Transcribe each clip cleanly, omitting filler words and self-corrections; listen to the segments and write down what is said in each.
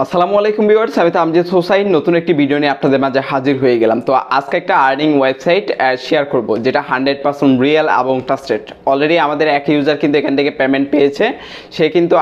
আসসালামু আলাইকুম ভিউয়ার্স, আমি তামজিদ হোসাইন নতুন একটি ভিডিও নিয়ে আপনাদের মাঝে হাজির হয়ে গেলাম। তো আজকে একটা আর্নিং ওয়েবসাইট শেয়ার করব যেটা 100% রিয়েল এবং ট্রাস্টেড। অলরেডি আমাদের এক ইউজার কিন্তু এখান থেকে পেমেন্ট পেয়েছে।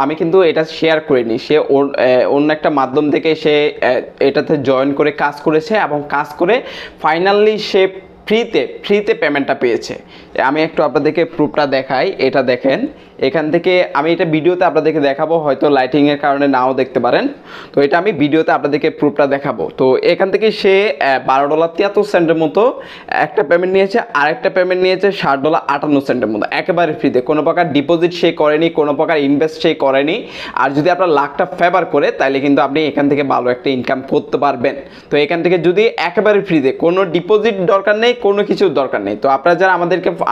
আমি কিন্তু এটা শেয়ার করিনি, সে অন্য একটা মাধ্যম থেকে সে এটাতে জয়েন করে কাজ করেছে এবং কাজ করে ফাইনালি সে ফ্রিতে পেমেন্টটা পেয়েছে। আমি একটু আপনাদেরকে প্রুফটা দেখাই। এটা দেখেন, এখান থেকে আমি এটা ভিডিওতে আপনাদেরকে দেখাবো, হয়তো লাইটিংয়ের কারণে নাও দেখতে পারেন। তো এটা আমি ভিডিওতে আপনাদেরকে প্রুফটা দেখাবো। তো এখান থেকে সে $12.73 মতো একটা পেমেন্ট নিয়েছে, আরেকটা পেমেন্ট নিয়েছে $60.58 মতো, একেবারে ফ্রিতে। কোনো প্রকার ডিপোজিট সে করেনি, কোনো প্রকার ইনভেস্ট সে করেনি। আর যদি আপনার লাখটা ফেভার করে তাহলে কিন্তু আপনি এখান থেকে ভালো একটা ইনকাম করতে পারবেন। তো এখান থেকে যদি একেবারে ফ্রিতে, কোনো ডিপোজিট দরকার নেই, কোনো কিছুর দরকার নেই। তো আপনারা যারা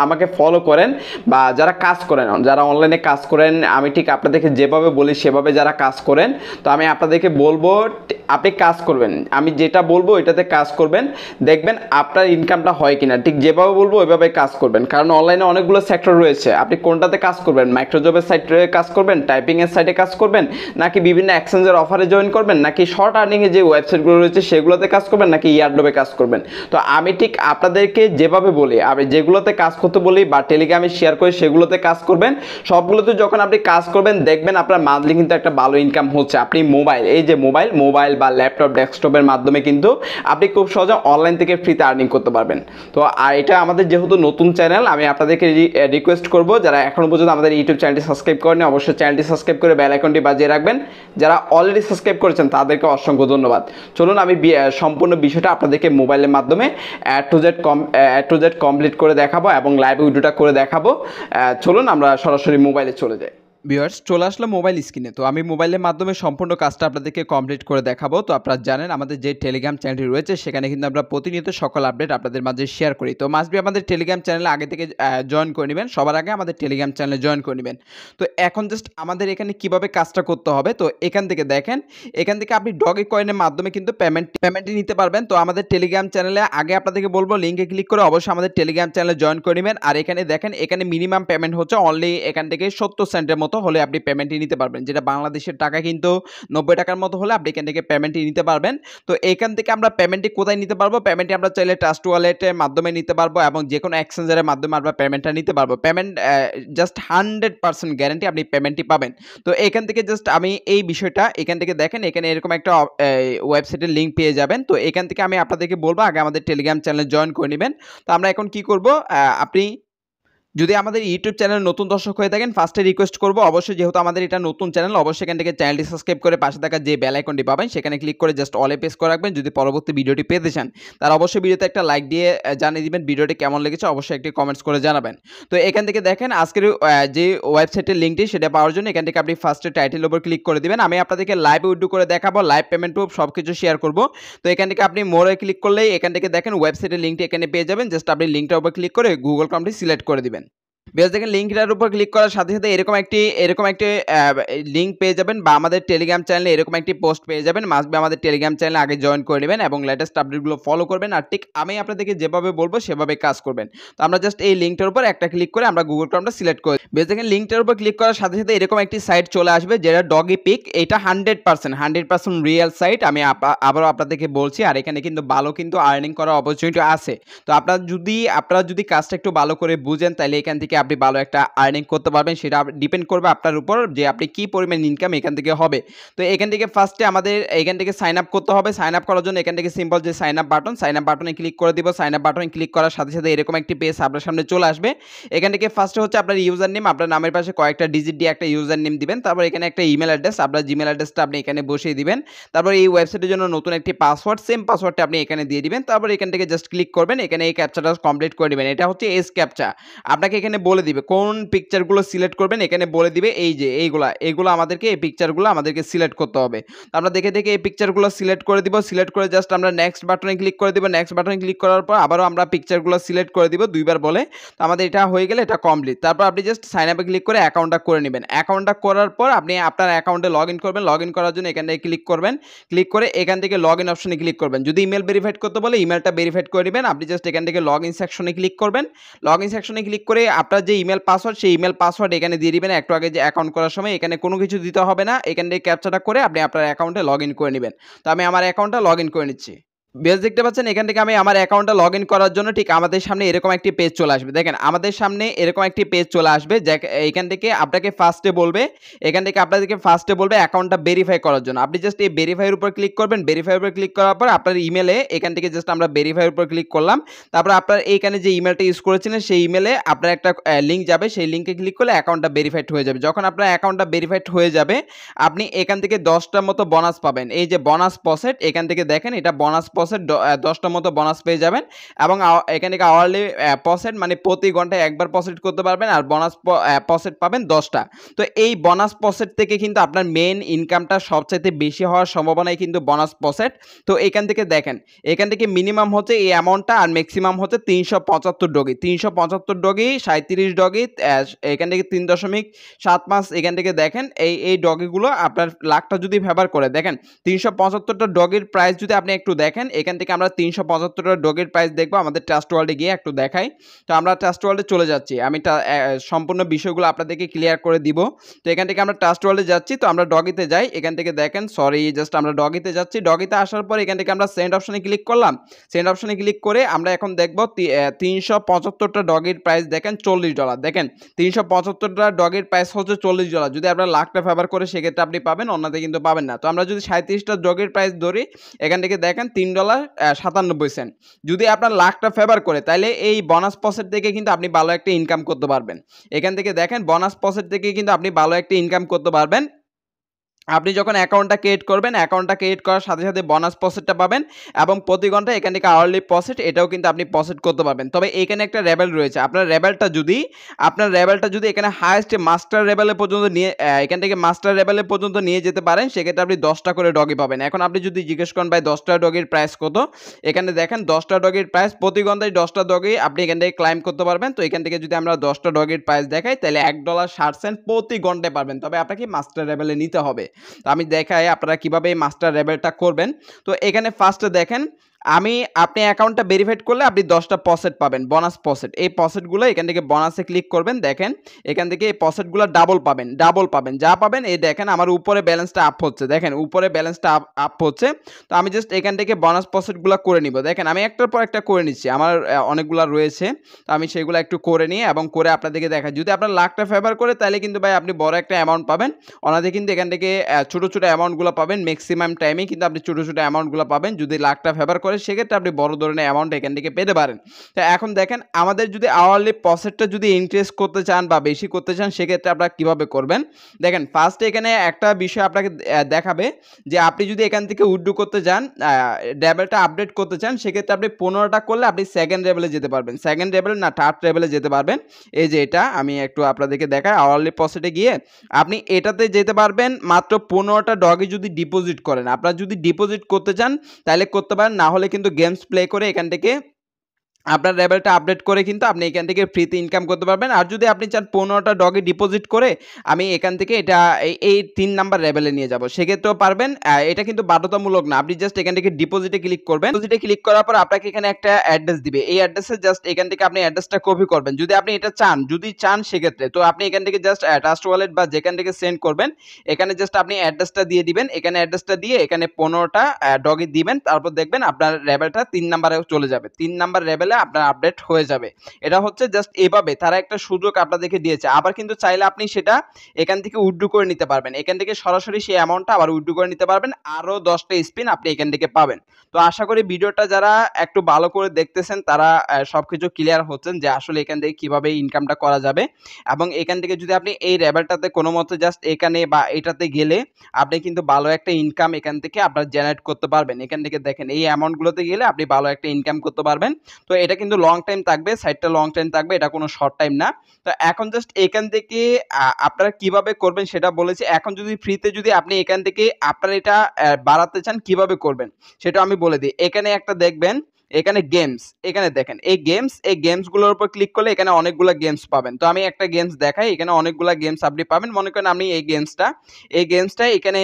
আমাকে ফলো করেন বা যারা কাজ করেন, যারা অনলাইনে কাজ করেন, আমি ঠিক আপনাদেরকে যেভাবে বলি সেভাবে যারা কাজ করেন, তো আমি আপনাদেরকে বলবো আপনি কাজ করবেন, আমি যেটা বলবো এটাতে কাজ করবেন, দেখবেন আপনার ইনকামটা হয় কিনা। ঠিক যেভাবে বলবো ওইভাবে কাজ করবেন, কারণ অনলাইনে অনেকগুলো সেক্টর রয়েছে। আপনি কোনটাতে কাজ করবেন? মাইক্রোজবের সাইটে কাজ করবেন, টাইপিংয়ের সাইটে কাজ করবেন, নাকি বিভিন্ন এক্সচেঞ্জের অফারে জয়েন করবেন, নাকি শর্ট আর্নিংয়ে যে ওয়েবসাইটগুলো রয়েছে সেগুলোতে কাজ করবেন, নাকি ইয়ারড্রপে কাজ করবেন। তো আমি ঠিক আপনাদেরকে যেভাবে বলি, আমি যেগুলোতে কাজ করতে বলি বা টেলিগ্রামে শেয়ার করি সেগুলোতে কাজ করবেন। সবগুলোতে যখন আপনি কাজ করবেন দেখবেন আপনার মান্থলি কিন্তু একটা ভালো ইনকাম হচ্ছে। আপনি এই যে মোবাইল বা ল্যাপটপ, ডেস্কটপের মাধ্যমে কিন্তু আপনি খুব সহজে অনলাইন থেকে ফ্রিতে আর্নিং করতে পারবেন। তো আর এটা আমাদের যেহেতু নতুন চ্যানেল, আমি আপনাদেরকে রিকোয়েস্ট করব, যারা এখনো পর্যন্ত আমাদের ইউটিউব চ্যানেলটি সাবস্ক্রাইব করেনি অবশ্যই চ্যানেলটি সাবস্ক্রাইব করে বেল আইকনটি বাজিয়ে রাখবেন। যারা অলরেডি সাবস্ক্রাইব করেছেন তাদেরকে অসংখ্য ধন্যবাদ। চলুন আমি সম্পূর্ণ বিষয়টা আপনাদেরকে মোবাইলের মাধ্যমে টু জেড কমপ্লিট করে দেখাবো এবং লাইভ ভিডিওটা করে দেখাবো। চলুন আমরা সরাসরি মোবাইলে চলে যাই। ভিউয়ার্স, চলে আসলো মোবাইল স্ক্রিনে। তো আমি মোবাইলের মাধ্যমে সম্পূর্ণ কাজটা আপনাদেরকে কমপ্লিট করে দেখাবো। তো আপনারা জানেন আমাদের যে টেলিগ্রাম চ্যানেলটি রয়েছে সেখানে কিন্তু আমরা প্রতিনিয়ত সকল আপডেট আপনাদের মাঝে শেয়ার করি। তো মাস্ট বি আমাদের টেলিগ্রাম চ্যানেলে আগে থেকে জয়েন করে নেবেন, সবার আগে আমাদের টেলিগ্রাম চ্যানেলে জয়েন করে নেবেন। তো এখন জাস্ট আমাদের এখানে কিভাবে কাজটা করতে হবে, তো এখান থেকে দেখেন, এখান থেকে আপনি ডগি কয়েনের মাধ্যমে কিন্তু পেমেন্টটি নিতে পারবেন। তো আমাদের টেলিগ্রাম চ্যানেলে আগে আপনাদেরকে বলবো লিঙ্কে ক্লিক করে অবশ্যই আমাদের টেলিগ্রাম চ্যানেলে জয়েন করে নেবেন। আর এখানে দেখেন, এখানে মিনিমাম পেমেন্ট হচ্ছে অনলি এখান থেকে 70 সেন্টের মতো হলে আপনি পেমেন্টটি নিতে পারবেন, যেটা বাংলাদেশের টাকা কিন্তু 90 টাকার মতো হলে আপনি এখান থেকে পেমেন্টটি নিতে পারবেন। তো এখান থেকে আমরা পেমেন্টটি কোথায় নিতে পারবো? পেমেন্টটি আমরা চাইলে ট্রাস্ট ওয়ালেটের মাধ্যমে নিতে পারবো এবং যে কোনো এক্সচেঞ্জারের মাধ্যমে আমরা পেমেন্টটা নিতে পারবো। পেমেন্ট জাস্ট 100% গ্যারান্টি আপনি পেমেন্টটি পাবেন। তো এখান থেকে জাস্ট আমি এই বিষয়টা এখান থেকে দেখেন, এখানে এরকম একটা ওয়েবসাইটের লিঙ্ক পেয়ে যাবেন। তো এখান থেকে আমি আপনাদেরকে বলবো আগে আমাদের টেলিগ্রাম চ্যানেলে জয়েন করে নেবেন। তো আমরা এখন কি করব, আপনি যদি আমাদের ইউটিউব চ্যানেল নতুন দর্শক হয়ে থাকেন, ফার্স্টে রিকোয়েস্ট করব অবশ্যই, যেহেতু আমাদের এটা নতুন চ্যানেল, অবশ্যই এখান থেকে চ্যানেলটি সাবস্ক্রাইব করে পাশে থাকা যে বেল আইকনটি পাবেন সেখানে ক্লিক করে জাস্ট অলে প্রেস করে রাখবেন। যদি পরবর্তী ভিডিওটি পেতে চান তার অবশ্যই ভিডিওতে একটা লাইক দিয়ে জানিয়ে দিবেন ভিডিওটি কেমন লেগেছে, অবশ্যই একটি কমেন্টস করে জানাবেন। তো এখান থেকে দেখেন আজকের যে ওয়েবসাইটের লিঙ্কটি সেটা পাওয়ার জন্য এখান থেকে আপনি ফার্স্টে টাইটেল ওপর ক্লিক করে দিবেন। আমি আপনাদেরকে লাইভ উইড্রো করে দেখাবো, লাইভ পেমেন্ট প্রুফ সব কিছু শেয়ার করব। তো এখান থেকে আপনি মোরে ক্লিক করলেই এখান থেকে দেখেন ওয়েবসাইটের লিঙ্কটি এখানে পেয়ে যাবেন। জাস্ট আপনি লিঙ্কটার উপর ক্লিক করে গুগল ক্রোমটি সিলেক্ট করে দিবেন। বেশ, দেখেন লিঙ্কটার উপর ক্লিক করার সাথে সাথে এরকম একটি লিঙ্ক পেয়ে যাবেন বা আমাদের টেলিগ্রাম চ্যানেলে এরকম একটি পোস্ট পেয়ে যাবেন। মাস্ট বি আমাদের টেলিগ্রাম চ্যানেলে আগে জয়েন করে নেবেন এবং লেটেস্ট আপডেটগুলো ফলো করবেন। আর ঠিক আমি আপনাদেরকে যেভাবে বলবো সেভাবে কাজ করবেন। তো আমরা জাস্ট এই লিঙ্কটার উপর একটা ক্লিক করে আমরা গুগল ক্রোমটা সিলেক্ট করি। বেশ, দেখেন লিঙ্কটার উপর ক্লিক করার সাথে সাথে এরকম একটি সাইট চলে আসবে যেটা ডগি পিক। এটা 100% রিয়েল সাইট, আমি আবারও আপনাদেরকে বলছি। আর এখানে কিন্তু ভালো কিন্তু আর্নিং করার অপরচুনিটি আছে। তো আপনারা যদি কাজটা একটু ভালো করে বুঝেন তাহলে এখান থেকে আপনি ভালো একটা আর্নিং করতে পারবেন। সেটা ডিপেন্ড করবে আপনার উপর যে আপনি কি পরিমাণ ইনকাম এখান থেকে হবে। তো এখান থেকে ফার্স্টে আমাদের এখান থেকে সাইন আপ করতে হবে। সাইন আপ করার জন্য এখান থেকে সিম্পল যে সাইন আপ বাটনে ক্লিক করে দিব। সাইন আপ বাটনে ক্লিক করার সাথে সাথে এরকম একটি পেজ আপনার সামনে চলে আসবে। এখান থেকে ফার্স্টে হচ্ছে আপনার ইউজার নেম, আপনার নামের পাশে কয়েকটা ডিজিট দিয়ে একটা ইউজার নেম দিবেন। তারপর এখানে একটা ইমেল অ্যাড্রেস, আপনার জিমেল অ্যাড্রেসটা আপনি এখানে বসিয়ে দিবেন। তারপর এই ওয়েবসাইটের জন্য নতুন একটি পাসওয়ার্ড, সেম পাসওয়ার্ডটা আপনি এখানে দিয়ে দিবেন। তারপর এখান থেকে জাস্ট ক্লিক করবেন, এখানে এই ক্যাপচাটা কমপ্লিট করে দিবেন। এটা হচ্ছে এস ক্যাপচা। আপনাকে এখানে বলে দিবে কোন পিকচারগুলো সিলেক্ট করবেন, এখানে বলে দিবে এই যে এইগুলো আমাদেরকে, এই পিকচারগুলো আমাদেরকে সিলেক্ট করতে হবে। তো আমরা দেখে এই পিকচারগুলো সিলেক্ট করে দিব। সিলেক্ট করে জাস্ট আমরা নেক্সট বাটনে ক্লিক করে দিব। নেক্সট বাটনে ক্লিক করার পর আবারও আমরা পিকচারগুলো সিলেক্ট করে দিব দুইবার বলে। তো আমাদের এটা হয়ে গেলে এটা কমপ্লিট। তারপর আপনি জাস্ট সাইন আপে ক্লিক করে অ্যাকাউন্টটা করে নেবেন। অ্যাকাউন্টটা করার পর আপনি আপনার অ্যাকাউন্টে লগ ইন করবেন। লগ ইন করার জন্য এখান থেকে ক্লিক করবেন। ক্লিক করে এখান থেকে লগ ইন অপশনে ক্লিক করবেন। যদি ইমেল ভেরিফাইড করতে বলে ইমেলটা ভেরিফাইড করে নেবেন। আপনি জাস্ট এখান থেকে লগ ইন সেকশনে ক্লিক করবেন। লগ ইন সেকশনে ক্লিক করে আপনার করার যে ইমেল পাসওয়ার্ড সেই ইমেল পাসওয়ার্ড এখানে দিয়ে দিবেন। একটু আগে যে অ্যাকাউন্ট করার সময় এখানে কোনো কিছু দিতে হবে না, এখান থেকে ক্যাপচাটা করে আপনি আপনার অ্যাকাউন্টে লগ ইন করে নেবেন। তো আমি আমার অ্যাকাউন্টটা লগ ইন করে নিচ্ছি। বেশ দেখতে পাচ্ছেন এখান থেকে আমি আমার অ্যাকাউন্টটা লগ ইন করার জন্য ঠিক আমাদের সামনে এরকম একটি পেজ চলে আসবে। দেখেন আমাদের সামনে এরকম একটি পেজ চলে আসবে, এখান থেকে আপনাকে ফার্স্টে বলবে, এখান থেকে আপনাদেরকে ফার্স্টে বলবে অ্যাকাউন্টটা ভেরিফাই করার জন্য। আপনি জাস্ট এই ভেরিফাইয়ের উপর ক্লিক করবেন। ভেরিফাইয়ের উপর ক্লিক করার পর আপনার ইমেলে এখান থেকে জাস্ট আমরা ভেরিফাইয়ের উপর ক্লিক করলাম। তারপর আপনার এইখানে যে ইমেলটা ইউজ করেছিলেন সেই ইমেলে আপনার একটা লিঙ্ক যাবে, সেই লিঙ্কে ক্লিক করলে অ্যাকাউন্টটা ভেরিফাইড হয়ে যাবে। যখন আপনার অ্যাকাউন্টটা ভেরিফাইড হয়ে যাবে আপনি এখান থেকে 10টার মতো বোনাস পাবেন। এই যে বোনাস প্রসেট এখান থেকে দেখেন, এটা বোনাস প্রসেট 10টার মতো বোনাস পেয়ে যাবেন এবং এখান থেকে আওয়ারলি প্রসেট মানে প্রতি ঘন্টায় একবার প্রসেট করতে পারবেন আর বোনাস প্রসেট পাবেন 10টা। তো এই বোনাস প্রসেট থেকে কিন্তু আপনার মেইন ইনকামটা সবচাইতে বেশি হওয়ার সম্ভাবনাই কিন্তু বোনাস প্রসেট। তো এখান থেকে দেখেন, এখান থেকে মিনিমাম হচ্ছে এই অ্যামাউন্টটা আর ম্যাক্সিমাম হচ্ছে 375 ডগি, 375 ডগি, 37 ডগি, এখান থেকে 3.75, এখান থেকে দেখেন এই ডগিগুলো আপনার লাখটা যদি ব্যবহার করে দেখেন 375টা ডগির প্রাইস যদি আপনি একটু দেখেন, এখান থেকে আমরা 375টা ডগির প্রাইস দেখবো আমাদের ট্রাস্ট ওয়ার্ল্ডে গিয়ে একটু দেখাই। তো আমরা ট্রাস্ট ওয়ার্ল্ডে চলে যাচ্ছি, আমি সম্পূর্ণ বিষয়গুলো আপনাদেরকে ক্লিয়ার করে দিব। তো এখান থেকে আমরা ট্রাস্ট ওয়ার্ল্ডে যাচ্ছি, তো আমরা ডগিতে যাই। এখান থেকে দেখেন জাস্ট আমরা ডগিতে যাচ্ছি। ডগিতে আসার পর এখান থেকে আমরা সেন্ড অপশনে ক্লিক করলাম। সেন্ড অপশনে ক্লিক করে আমরা এখন দেখবো 375টা ডগির প্রাইস দেখেন $40। দেখেন 375টা ডগির প্রাইস হচ্ছে $40। যদি আপনার লাখটা ফেভার করে সেক্ষেত্রে আপনি পাবেন, অন্যতে কিন্তু পাবেন না। তো আমরা যদি 37টা ডগির প্রাইস ধরি, এখান থেকে দেখেন $3.97। যদি আপনার লাখটা ফেভার করে তাহলে এই বোনাস প্রসেট থেকে কিন্তু আপনি ভালো একটা ইনকাম করতে পারবেন। এখান থেকে দেখেন বোনাস প্রসেট থেকে কিন্তু আপনি ভালো একটা ইনকাম করতে পারবেন। আপনি যখন অ্যাকাউন্টটা ক্রিয়েট করবেন, অ্যাকাউন্টটা ক্রিয়েট করার সাথে সাথে বোনাস প্রসেটটা পাবেন এবং প্রতি ঘন্টায় এখান থেকে আওয়ারলি প্রসেট এটাও কিন্তু আপনি প্রসেট করতে পারবেন। তবে এখানে একটা লেভেল রয়েছে, আপনার লেভেলটা যদি এখানে হাইয়েস্ট মাস্টার লেভেলে পর্যন্ত নিয়ে এখান থেকে মাস্টার লেভেলে পর্যন্ত নিয়ে যেতে পারেন, সেক্ষেত্রে আপনি 10টা করে ডগি পাবেন। এখন আপনি যদি জিজ্ঞেস করেন ভাই 10টা ডগির প্রাইস কত, এখানে দেখেন 10টা ডগির প্রাইস প্রতি ঘন্টায় 10টা ডগি আপনি এখান থেকে ক্লাইম করতে পারবেন। তো এখান থেকে যদি আমরা 10টা ডগির প্রাইস দেখাই তাহলে $1.60 প্রতি ঘন্টায় পারবেন। তবে আপনাকে মাস্টার লেভেলে নিতে হবে। তো আমি দেখাই আপনারা কিভাবে এই মাস্টার লেভেলটা করবেন। তো এখানে ফার্স্টে দেখেন আপনি অ্যাকাউন্টটা ভেরিফাইড করলে আপনি 10টা প্রসেট পাবেন, বোনাস প্রসেট। এই প্রসেটগুলো এখান থেকে বোনাসে ক্লিক করবেন, দেখেন এখান থেকে এই প্রসেটগুলো ডাবল পাবেন যা পাবেন। এই দেখেন আমার উপরে ব্যালেন্সটা আপ হচ্ছে, দেখেন উপরে ব্যালেন্সটা আপ হচ্ছে। তো আমি জাস্ট এখান থেকে বোনাস প্রসেটগুলো করে নিব। দেখেন আমি একটার পর একটা করে নিচ্ছি, আমার অনেকগুলো রয়েছে। তো আমি সেগুলো একটু করে নিই এবং করে আপনাদেরকে দেখাই। যদি আপনার লাখটা ফেভার করে তাহলে কিন্তু ভাই আপনি বড় একটা অ্যামাউন্ট পাবেন। ওনাদের কিন্তু এখান থেকে ছোটো ছোটো অ্যামাউন্টগুলো পাবেন, ম্যাক্সিমাম টাইমে কিন্তু আপনি ছোটো ছোটো অ্যামাউন্টগুলো পাবেন। যদি লাখটা ফেভার করে সেক্ষেত্রে আপনি বড় ধরনের অ্যামাউন্ট এখান থেকে পেতে পারেন। তো এখন দেখেন আমাদের যদি আওয়ারলি প্রসেটটা যদি ইনক্রিজ করতে চান বা বেশি করতে চান সেক্ষেত্রে আপনারা কীভাবে করবেন। দেখেন ফার্স্টে এখানে একটা বিষয় আপনাকে দেখাবে যে আপনি যদি এখান থেকে উইথড্র করতে চান, লেভেলটা আপডেট করতে চান, সেক্ষেত্রে আপনি 15টা করলে আপনি সেকেন্ড লেভেলে যেতে পারবেন, সেকেন্ড লেভেল না থার্ড লেভেলে যেতে পারবেন। এই যে এটা আমি একটু আপনাদেরকে দেখাই, আওয়ারলি প্রসেটে গিয়ে আপনি এটাতে যেতে পারবেন মাত্র 15টা ডগি যদি ডিপোজিট করেন। আপনারা যদি ডিপোজিট করতে চান তাহলে করতে পারেন, না হলে কিন্তু গেমস প্লে করে এখান থেকে আপনার লেভেলটা আপডেট করে কিন্তু আপনি এখান থেকে ফ্রিতে ইনকাম করতে পারবেন। আর যদি আপনি চান 15টা ডগে ডিপোজিট করে আমি এখান থেকে এটা এই 3 নাম্বার লেভেলে নিয়ে যাব, সেক্ষেত্রেও পারবেন। এটা কিন্তু বাধ্যতামূলক না, আপনি জাস্ট এখান থেকে ডিপোজিটে ক্লিক করবেন। ডিপোজিটে ক্লিক করার পর আপনাকে এখানে একটা অ্যাড্রেস দিবে, এই অ্যাড্রেসে জাস্ট এখান থেকে আপনি অ্যাড্রেসটা কপি করবেন যদি আপনি এটা চান সেক্ষেত্রে। তো আপনি এখান থেকে জাস্ট ট্রাস্ট ওয়ালেট বা যেখান থেকে সেন্ড করবেন এখানে জাস্ট আপনি অ্যাড্রেসটা দিয়ে দিবেন। এখানে অ্যাড্রেসটা দিয়ে এখানে 15টা ডগে দিবেন, তারপর দেখবেন আপনার লেভেলটা 3 নাম্বারে চলে যাবে, 3 নাম্বার লেভেলে আপনার আপডেট হয়ে যাবে। এটা হচ্ছে জাস্ট এভাবে তারা একটা সুযোগ আপনাদেরকে দিয়েছে। আবার কিন্তু চাইলে আপনি সেটা এখান থেকে উইথড্র করে নিতে পারবেন, এখান থেকে সরাসরি সেই অ্যামাউন্টটা আবার উইথড্র করে নিতে পারবেন, আরো 10টা স্পিন আপনি এখান থেকে পাবেন। তো আশা করি ভিডিওটা যারা একটু ভালো করে দেখতেছেন তারা সবকিছু ক্লিয়ার হচ্ছেন যে আসলে এখান থেকে কিভাবে ইনকামটা করা যাবে। এবং এখান থেকে যদি আপনি এই লেভেলটাতে কোনো মতে জাস্ট এখানে বা এটাতে গেলে আপনি কিন্তু ভালো একটা ইনকাম এখান থেকে আপনার জেনারেট করতে পারবেন। এখান থেকে দেখেন এই অ্যামাউন্টগুলোতে গেলে আপনি ভালো একটা ইনকাম করতে পারবেন। তো এটা কিন্তু লং টাইম থাকবে, সাইটটা লং টাইম থাকবে, এটা কোনো শর্ট টাইম না। তো এখন জাস্ট এখান থেকে আপনারা কিভাবে করবেন সেটা বলেছি। এখন যদি ফ্রিতে যদি আপনি এখান থেকে আপনারা এটা বাড়াতে চান কিভাবে করবেন সেটা আমি বলে দিই। এখানে একটা দেখবেন এখানে গেমস, এখানে দেখেন এই গেমসগুলোর উপর ক্লিক করলে এখানে অনেকগুলা গেমস পাবেন। তো আমি একটা গেমস দেখাই, এখানে অনেকগুলা গেমস আপনি পাবেন। মনে করেন আমি এই গেমসটা এখানে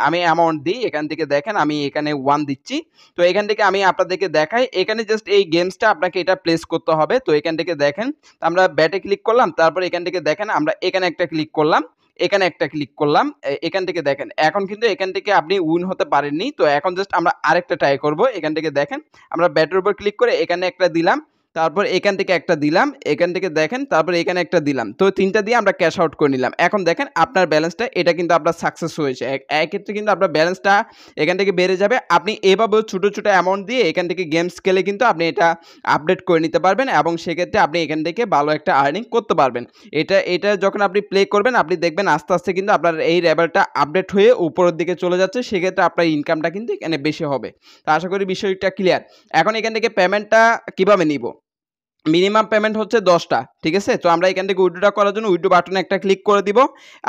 আমি অ্যামাউন্ট দিই, এখান থেকে দেখেন আমি এখানে 1 দিচ্ছি। তো এখান থেকে আমি আপনাদেরকে দেখাই, এখানে জাস্ট এই গেমসটা আপনাকে এটা প্লেস করতে হবে। তো এখান থেকে দেখেন আমরা ব্যাটে ক্লিক করলাম, তারপর এখান থেকে দেখেন আমরা এখানে একটা ক্লিক করলাম, এখানে একটা ক্লিক করলাম। এখান থেকে দেখেন এখন কিন্তু এখান থেকে আপনি উইন হতে পারেননি। তো এখন জাস্ট আমরা আরেকটা ট্রাই করব। এখান থেকে দেখেন আমরা ব্যাটের উপর ক্লিক করে এখানে একটা দিলাম, তারপর এখান থেকে একটা দিলাম, এখান থেকে দেখেন তারপর এখানে একটা দিলাম। তো ৩টা দিয়ে আমরা ক্যাশ আউট করে নিলাম। এখন দেখেন আপনার ব্যালেন্সটা এটা কিন্তু আপনার সাকসেস হয়েছে। এক্ষেত্রে কিন্তু আপনার ব্যালেন্সটা এখান থেকে বেড়ে যাবে। আপনি এভাবেও ছোট, ছোট অ্যামাউন্ট দিয়ে এখান থেকে গেমস খেলে কিন্তু আপনি এটা আপডেট করে নিতে পারবেন এবং সেক্ষেত্রে আপনি এখান থেকে ভালো একটা আর্নিং করতে পারবেন। এটা যখন আপনি প্লে করবেন আপনি দেখবেন আস্তে, আস্তে কিন্তু আপনার এই লেভেলটা আপডেট হয়ে উপরের দিকে চলে যাচ্ছে। সেক্ষেত্রে আপনার ইনকামটা কিন্তু এখানে বেশি হবে। তো আশা করি বিষয়টা ক্লিয়ার। এখন এখান থেকে পেমেন্টটা কিভাবে নিব? মিনিমাম পেমেন্ট হচ্ছে 10টা, ঠিক আছে? তো আমরা এখান থেকে উইথড্র করার জন্য উইথড্র বাটনে একটা ক্লিক করে দিব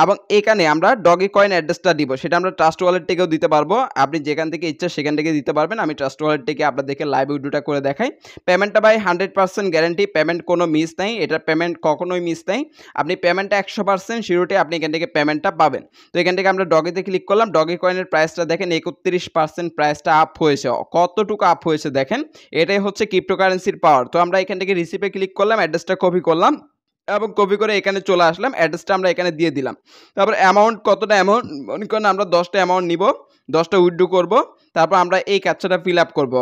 এবং এখানে আমরা ডগি কয়েন অ্যাড্রেসটা দিব। সেটা আমরা ট্রাস্ট ওয়ালেট থেকেও দিতে পারবো। আপনি যেখান থেকে ইচ্ছা সেখান থেকে দিতে পারবেন। আমি ট্রাস্ট ওয়ালেট থেকে আপনাদেরকে লাইভ উইথড্রটা করে দেখাই। পেমেন্টটা ভাই 100% গ্যারান্টি, পেমেন্ট কোনো মিস নাই। এটার পেমেন্ট কখনোই মিস নাই। আপনি পেমেন্টটা 100% সিউরিটি আপনি এখান থেকে পেমেন্টটা পাবেন। তো এখান থেকে আমরা ডগিতে ক্লিক করলাম। ডগি কয়েনের প্রাইসটা দেখেন 31% প্রাইসটা আপ হয়েছে। কতটুকু আপ হয়েছে দেখেন। এটাই হচ্ছে ক্রিপ্টোকারেন্সির পাওয়ার। তো আমরা এখান থেকে রিসিপে ক্লিক করলাম, অ্যাড্রেসটা কপি করলাম এবং কপি করে এখানে চলে আসলাম। অ্যাড্রেসটা আমরা এখানে দিয়ে দিলাম। তারপর অ্যামাউন্ট কতটা অ্যামাউন্ট মনে করেন আমরা 10টা অ্যামাউন্ট নিব, 10টা উইথড্র করব। তারপর আমরা এই ক্যাপচাটা ফিল আপ করব।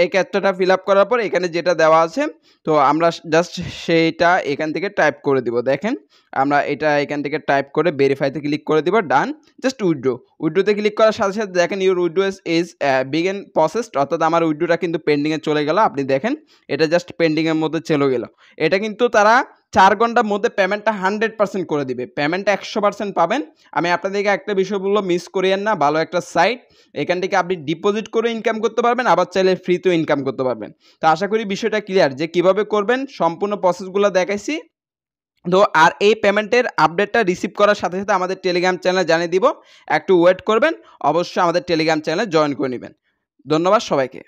এই ক্যাপচাটা ফিল আপ করার পর এখানে যেটা দেওয়া আছে তো আমরা জাস্ট সেইটা এখান থেকে টাইপ করে দিব। দেখেন আমরা এটা এখান থেকে টাইপ করে ভেরিফাইতে ক্লিক করে দিব, ডান। জাস্ট উইথড্রোতে ক্লিক করার সাথে সাথে দেখেন your withdraw is begin processed, অর্থাৎ আমার উইথড্রোটা কিন্তু পেন্ডিংয়ে চলে গেল। আপনি দেখেন এটা জাস্ট পেন্ডিংয়ের মধ্যে চলে গেল। এটা কিন্তু তারা 4 ঘন্টার মধ্যে পেমেন্টটা 100% করে দিবে। পেমেন্টটা 100% পাবেন। আমি আপনাদেরকে একটা বিষয় বলবো, মিস করিয়েন না। ভালো একটা সাইট, এখান থেকে আপনি ডিপোজিট করে ইনকাম করতে পারবেন, আবার চাইলে ফ্রিতেও ইনকাম করতে পারবেন। তো আশা করি বিষয়টা ক্লিয়ার যে কিভাবে করবেন, সম্পূর্ণ প্রসেসগুলো দেখাইছি। তো আর এই পেমেন্টের আপডেটটা রিসিভ করার সাথে সাথে আমাদের টেলিগ্রাম চ্যানেলে জানিয়ে দিব। একটু ওয়েট করবেন, অবশ্যই আমাদের টেলিগ্রাম চ্যানেলে জয়েন করে নেবেন। ধন্যবাদ সবাইকে।